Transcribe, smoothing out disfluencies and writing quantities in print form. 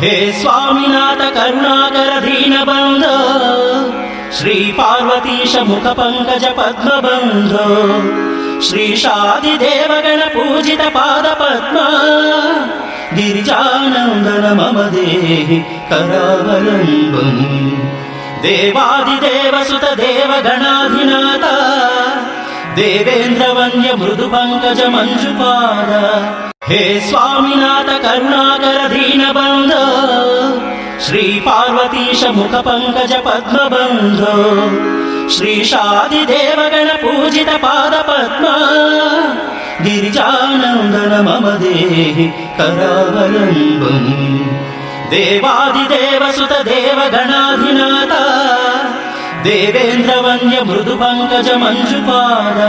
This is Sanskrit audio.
हे स्वामिनाथ करुणाकर दीनबन्धो श्री पार्वतीश मुख पंकज पद्मबन्धो श्रीशादिदेवगण पूजित पाद पद्मा गिरिजानन्दन मम देहि करावलम्बम् देवादिदेव सुत देवगणाधिनाथ देवेन्द्र वन्द्य मृदु पंकज मंजुपाद हे स्वामिनाथ करुणाकर दीनबन्धो श्री पार्वतीश मुख पंकज पद्मबन्धो श्रीशादिदेवगण पूजित पाद पद्मा गिरिजानन्दन मम देहि करावलम्बम् देवादिदेव सुत देवगणाधिनाथ देवेन्द्र वन्द्य मृदु पंकज मंजुपाद